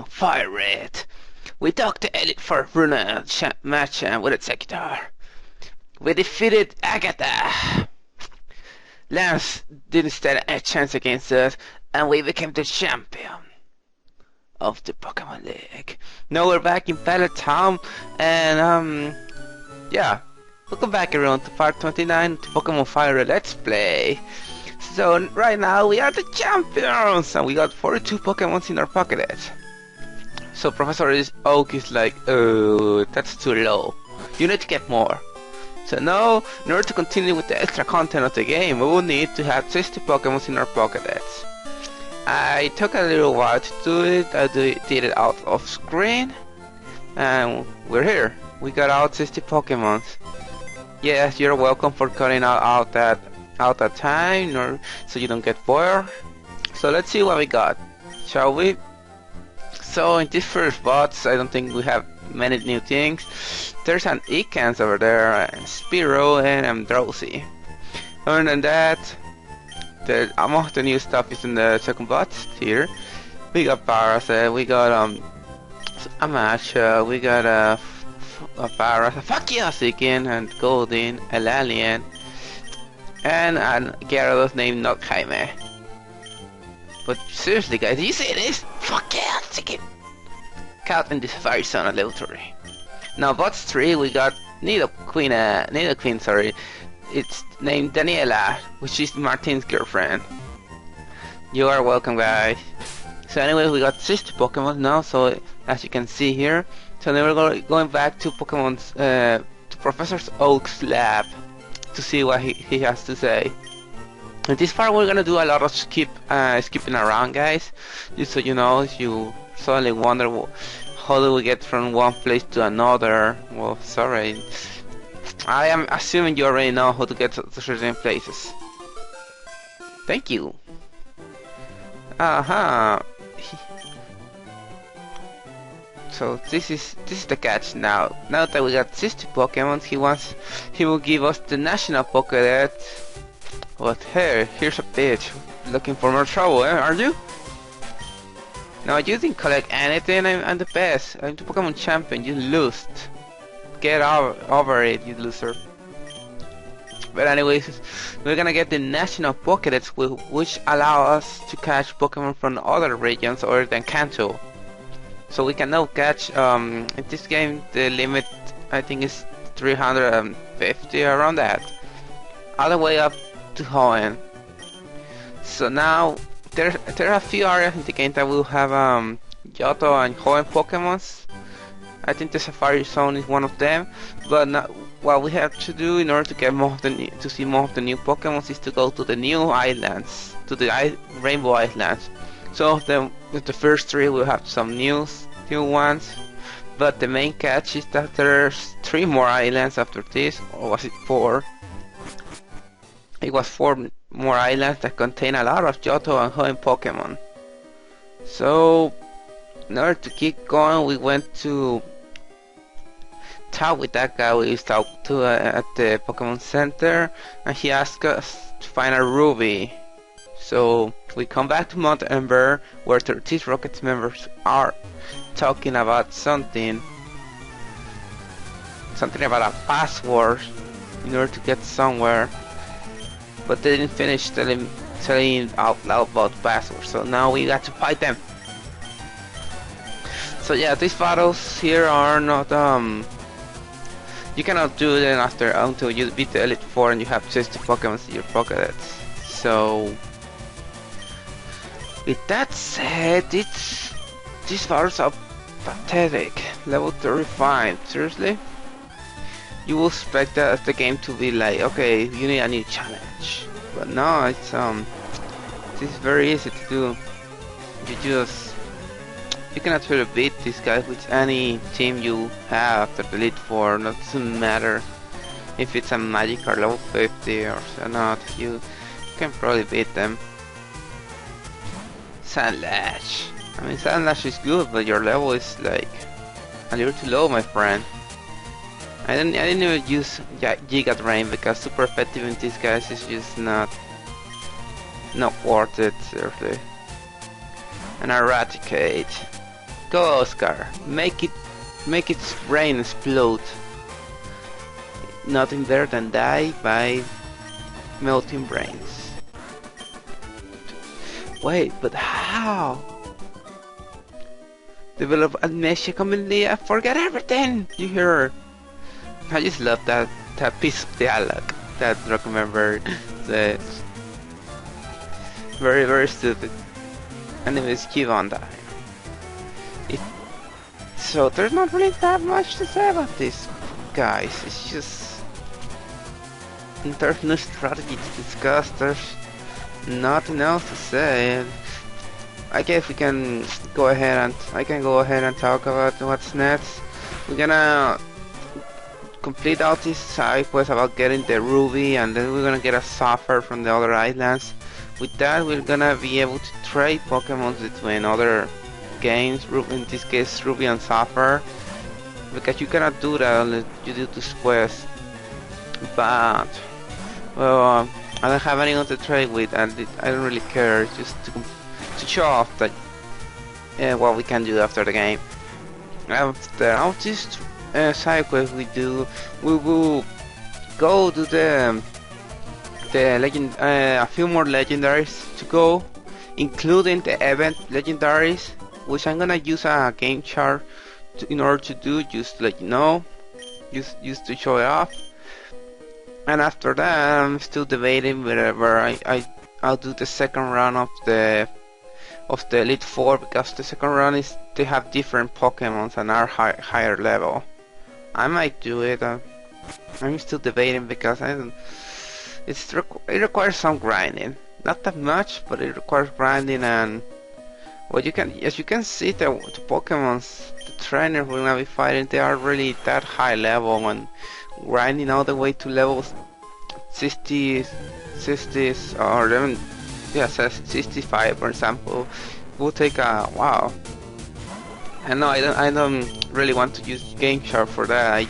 FireRed. We took the Elite Four Runa match with Executor. We defeated Agatha. Lance didn't stand a chance against us, and we became the champion of the Pokemon League. Now we're back in Battle Town, and yeah, welcome back everyone to part 29 to Pokemon Fire Let's Play. So right now we are the champions, and we got 42 Pokemons in our Pokedex. So Professor Oak is like, oh, that's too low. You need to get more. So now, in order to continue with the extra content of the game, we will need to have 60 Pokemons in our Pokedex. I took a little while to do it. I did it out of screen, and we're here. We got out 60 Pokemons. Yes, you're welcome for cutting out that time, or so you don't get bored. So let's see what we got, shall we? So in this first box, I don't think we have many new things. There's an Ekans over there, and Spearow, and Drowsy. Other than that, most of the new stuff is in the second box here. We got Parasite, we got Amasha, we got a Parasite, fuck yeah, Seekin, and Goldin, Alien, and a Gyarados named not Jaime. But seriously guys, did you see this? Fuck yeah, Seekin! Caught in the Safari Zone at level 3. Now box 3 we got Nidoqueen, sorry. It's named Daniela, which is Martin's girlfriend. You are welcome guys. So anyway, we got 60 Pokemon now, so as you can see here. So now we're going back to Pokemon's, to Professor Oak's lab to see what he has to say. In this part we're gonna do a lot of skipping around guys, just so you know, if you suddenly wonder how do we get from one place to another. Well, sorry, I am assuming you already know how to get to certain places. Thank you. So this is the catch now. Now that we got 60 Pokemon, he will give us the National Pokedex. But hey, here's a bitch looking for more trouble, are you? No, you didn't collect anything. I'm the best. I'm the Pokemon champion. You lost. Get over it, you loser. But anyways, we're gonna get the National Pokedex, which allow us to catch Pokemon from other regions other than Kanto. So we can now catch, in this game, the limit I think is 350, around that. All the way up to Hoenn. So now there are a few areas in the game that will have Johto and Hoenn Pokemons. I think the Safari Zone is one of them. But now, what we have to do in order to get to see more of the new Pokemons is to go to the new islands, to the Rainbow Islands. So with the first 3 we'll have some new ones. But the main catch is that there's 3 more islands after this, or was it 4? It was 4 more islands that contain a lot of Johto and Hoenn Pokemon. So, in order to keep going, we went to talk with that guy we talked to at the Pokemon Center, and he asked us to find a Ruby. So, we come back to Mount Ember, where 13 Rockets members are talking about something about a password in order to get somewhere. But they didn't finish telling out loud about passwords, so now we got to fight them. So yeah, these battles here are not you cannot do them until you beat the Elite Four and you have 60 Pokemon in your Pokedex. So with that said, these battles are pathetic. Level 35, seriously? You will expect the game to be like, okay, you need a new challenge. But no, it's very easy to do. You can actually beat this guy with any team you have after the Elite Four. It doesn't matter if it's a Magikarp level 50 or not. You can probably beat them. Sandlash. I mean, Sandlash is good, but your level is like a little too low, my friend. I didn't even use Giga Drain because super effective in these guys is just not worth it, seriously. And Eradicate. Go, Oscar. Make its brain explode. Nothing better than die by melting brains. Wait, but how? Develop amnesia completely. I forget everything. You hear? I just love that piece of dialogue that Rock member says. Very, very stupid. Anyways, keep on dying. So there's not really that much to say about this, guys. It's just there's no strategy to discuss. There's nothing else to say. I guess we can go ahead and I can go ahead and talk about what's next. We're gonna complete all these side quests about getting the ruby, and then we're gonna get a sapphire from the other islands. With that, we're gonna be able to trade Pokemon between other games, in this case Ruby and Sapphire, because you cannot do that unless you do this quest. But well, I don't have anyone to trade with, and I don't really care. It's just to show off that what we can do after the game. After all this side quest we will go to the legend, a few more legendaries to go, including the event legendaries, which I'm gonna use a game chart in order to do, just to let you know, just to show it off. And after that, I'm still debating whether I'll do the second run of the Elite Four, because the second run is they have different Pokemon and are higher level. I might do it. I'm still debating because it requires some grinding. Not that much, but it requires grinding, and well, as you can see, the Pokemons, the trainers we're gonna be fighting, they are really that high level, and grinding all the way to levels 60s or even 65, for example, will take a while. And no, I don't really want to use Game Shark for that.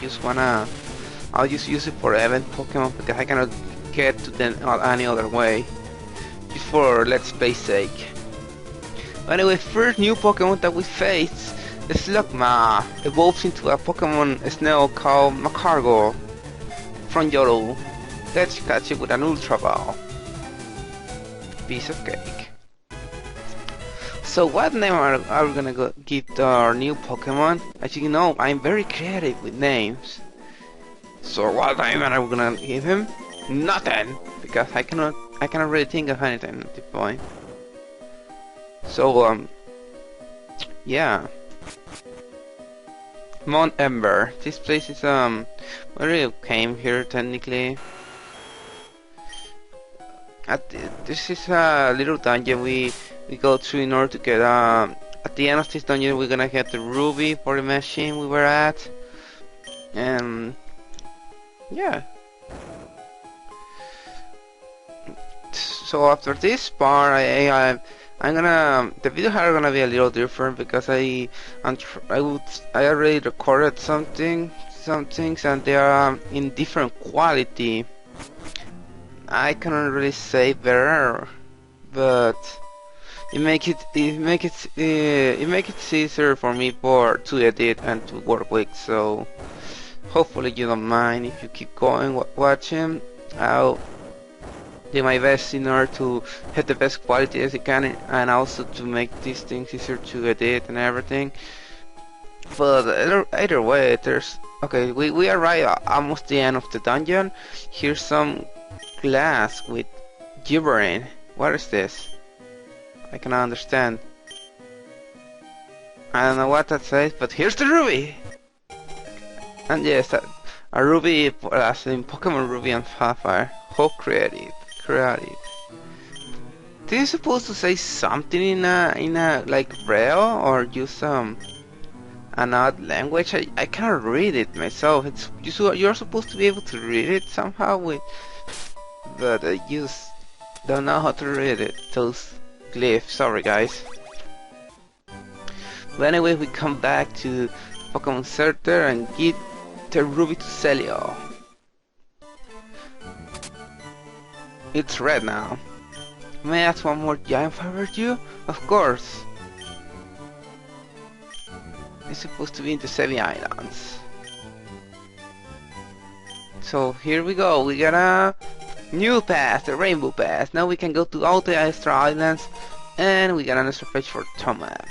I'll just use it for event Pokemon because I cannot get to them any other way, just for let's play sake. Anyway, first new Pokemon that we face, the Slugma, evolves into a Pokemon snail called Macargo from Yoru. Let's catch it with an Ultra Ball. Piece of cake. So what name are we gonna give to our new Pokemon? As you know, I'm very creative with names. So what name are we gonna give him? Nothing, because I cannot really think of anything at this point. So yeah, Mount Ember. This place is where we came here technically. This is a little dungeon we go through in order to get at the end of this dungeon we're gonna get the ruby for the machine we were at, and yeah. So after this part, I'm gonna the videos are gonna be a little different because I already recorded some things and they are in different quality. I cannot really say better, but it makes it easier for me to edit and to work with. So hopefully you don't mind if you keep going watching. I'll do my best in order to have the best quality as I can, and also to make these things easier to edit and everything. But either way, okay. We are right almost the end of the dungeon. Here's some glass with gibbering. What is this? I cannot understand. I don't know what that says, but here's the ruby. And yes, a ruby, as in Pokemon Ruby and Sapphire. How creative. This is supposed to say something in a like Braille or just an odd language. I cannot read it myself. You're supposed to be able to read it somehow but I just don't know how to read it. Those glyphs. Sorry guys. But anyway, we come back to Pokemon Center and give the ruby to Celio. It's red now. May I ask one more giant favor to you? Of course. It's supposed to be in the 7 islands. So here we go. We got a new path, the rainbow path. Now we can go to all the extra islands, and we got an extra page for Tom map.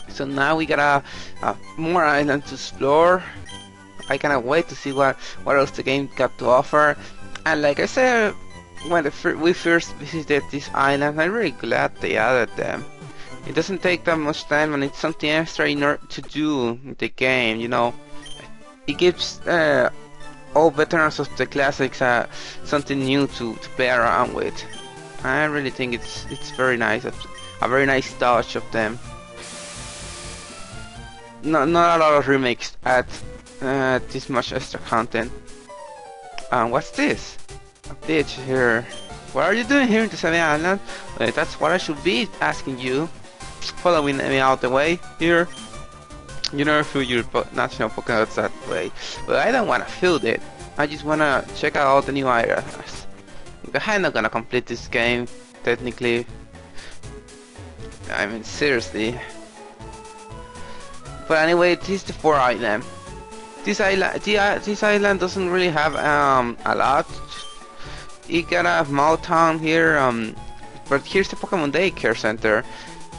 So now we got a more islands to explore. I cannot wait to see what else the game got to offer. And like I said, when we first visited this island, I'm really glad they added them. It doesn't take that much time, and it's something extra in order to do in the game. You know, it gives all veterans of the classics something new to play around with. I really think it's very nice, a very nice touch of them. Not a lot of remakes add this much extra content. What's this? A bitch here. What are you doing here in the 7 Island? That's what I should be asking you. Following me out the way here. You never fill your national Pokedex that way. But I don't want to fill it. I just want to check out all the new areas. I'm not gonna complete this game, technically. I mean, seriously. But anyway, this is the 4 island. This island doesn't really have a lot. It got a small town here, but here's the Pokemon Daycare Center.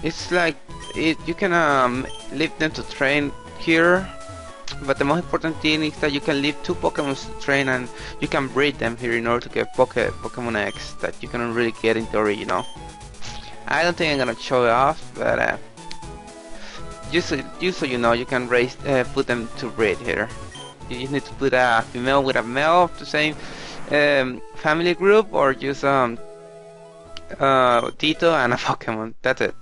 It's like you can leave them to train here, but the most important thing is that you can leave 2 Pokemon to train, and you can breed them here in order to get Pokemon X that you cannot really get in the original. I don't think I'm gonna show it off, but just so you know, you can put them to breed here. You just need to put a female with a male of the same family group, or just Tito and a Pokemon. That's it.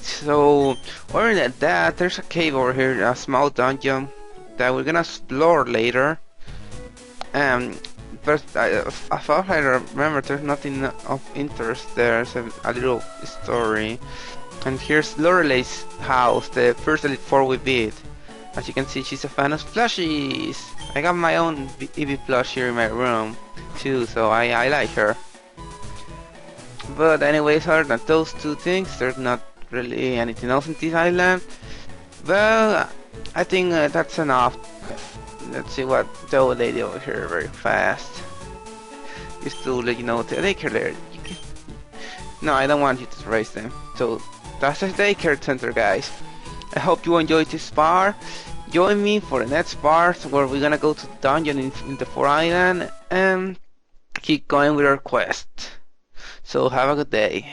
So, other than that, there's a cave over here, a small dungeon that we're gonna explore later. But as far as I remember, there's nothing of interest there. It's a little story. And here's Lorelei's house, the first Elite Four we beat. As you can see, she's a fan of plushies. I got my own Eevee plush here in my room too, so I like her. But anyways, other than those 2 things, there's not really anything else in this island. Well, I think that's enough. Let's see what the old lady over here very fast. Just to let you know, the daycare there. No, I don't want you to raise them. So that's the daycare center, guys. I hope you enjoyed this part. Join me for the next part where we're gonna go to the dungeon in the 4 island and keep going with our quest. So have a good day.